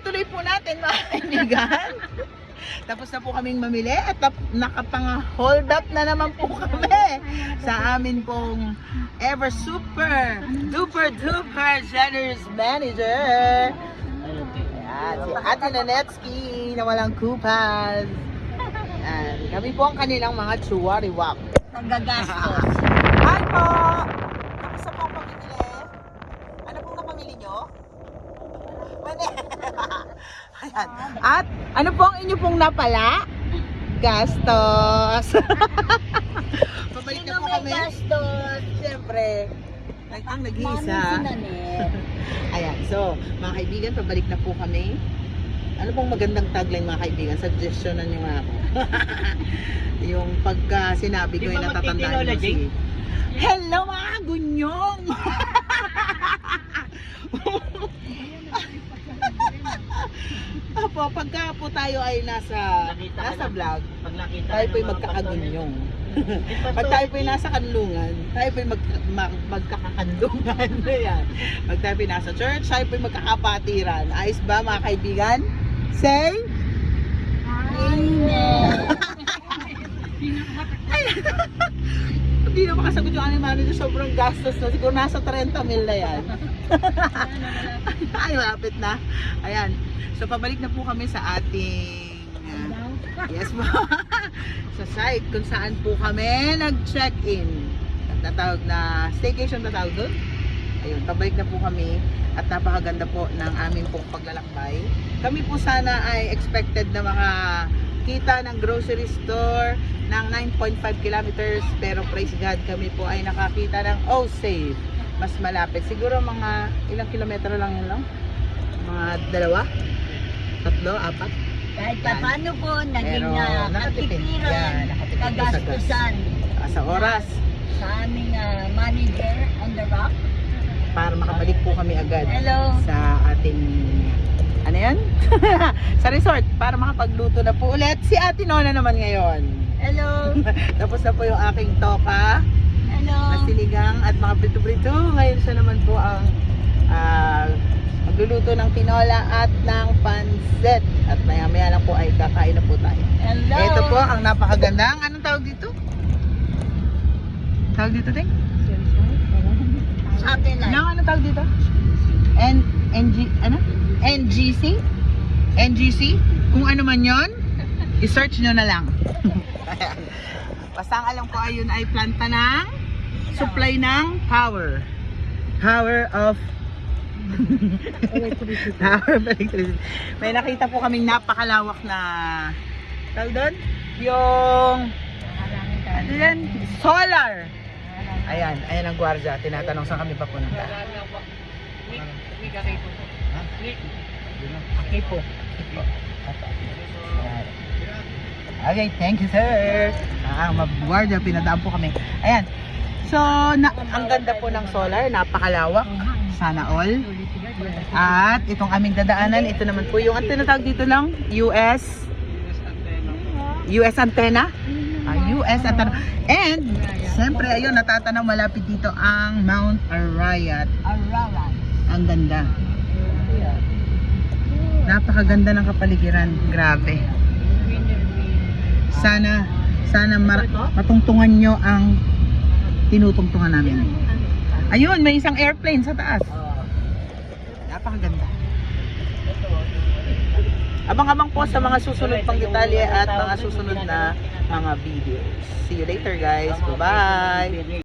tuloy po natin mga kaibigan. Tapos na po kaming mamili at nakapang-hold up na naman po kami sa amin pong ever super duper generous manager. Ayan, si Ate Nanetsky na walang kupas. Ayan, kami po ang kanilang mga chuwariwak. Nagagastos. Hi po! Kamusta po ang pamimili? Ano pong napamili nyo? Mani! Ayan. At ano po ang inyo pong napala? Gastos! Pabalik na po kami. Gastos? Siyempre, ang nag-iisa. Mami sinanet. Ayan, so mga kaibigan, pabalik na po kami. Ano pong magandang tagline mga kaibigan? Suggestionan nyo nga ako. Yung pagka sinabi ko, yung natatandaan ko si... Hello mga gunyong! Apo, pagka po tayo ay nasa vlog, tayo po ay magkakagunyong. Pag tayo po ay nasa kanlungan, tayo po ay magkakakanlungan. Ayan. Pag tayo po ay nasa church, tayo po ay magkakapatiran. Ayos ba mga kaibigan? Say? Amen. Hindi na makasagot yung aming manager, sobrang gastos na. Siguro nasa 30 mil na yan. Ay, malapit na. Ayan. So, pabalik na po kami sa ating yes po. Sa site kung saan po kami nag-check-in. Natawag na staycation na tawag doon. Ayun, pabalik na po kami at napakaganda po ng aming pong paglalakbay. Kami po sana ay expected na makakita ng grocery store ng 9.5 kilometers, pero praise God, kami po ay nakakita ng Osave. Mas malapit. Siguro mga ilang kilometro lang yun lang? Mga 2? 3? 4? Kahit pa paano po, naging Pero nakatipid. katipiran, Yeah, nakatipid po sa gas. kagastusan Sa oras. sa aming manager on the rock. Para makabalik po kami agad Hello. sa ating ano yan? Sa resort para makapagluto na po ulit si Ate Nona naman ngayon. Hello. Tapos na po yung aking toka Hello. na sinigang at mga prito-prito. Ngayon siya naman po ang magluluto ng tinola at ng pansit. At maya-maya lang po ay kakain na po tayo. Hello. Ito po ang napakagandang, anong tawag dito? Tawag dito, Ting? Satellite. Ano tawag dito? NGC? NGC? Kung ano man yon, i-search nyo na lang. Basta ang alam ko ayun ay planta ng supply ng power. Power of Power of electricity. May nakita po kaming napakalawak na tawag doon? Yung ano yan? Solar. Ayan, ayan ang gwardiya. Tinatanong saan kami papunta. Okay po. Okay, thank you sir. Mag-gwardiya, pinadaan po kami. Ayan. So, ang ganda po ng solar, napakalawak. Sana all. At itong aming dadaanan, ito naman po yung tinatawag dito lang, US antenna. US antenna. And, siyempre, ayun, natatanaw malapit dito ang Mount Arayat. Ararat. Ang ganda. Napakaganda ng kapaligiran. Grabe. Sana matungtungan nyo ang tinutungtungan namin. Ayun, may isang airplane sa taas. Napakaganda. Abang-abang po sa mga susunod pang detalye at mga susunod na mga videos. See you later guys. Bye-bye!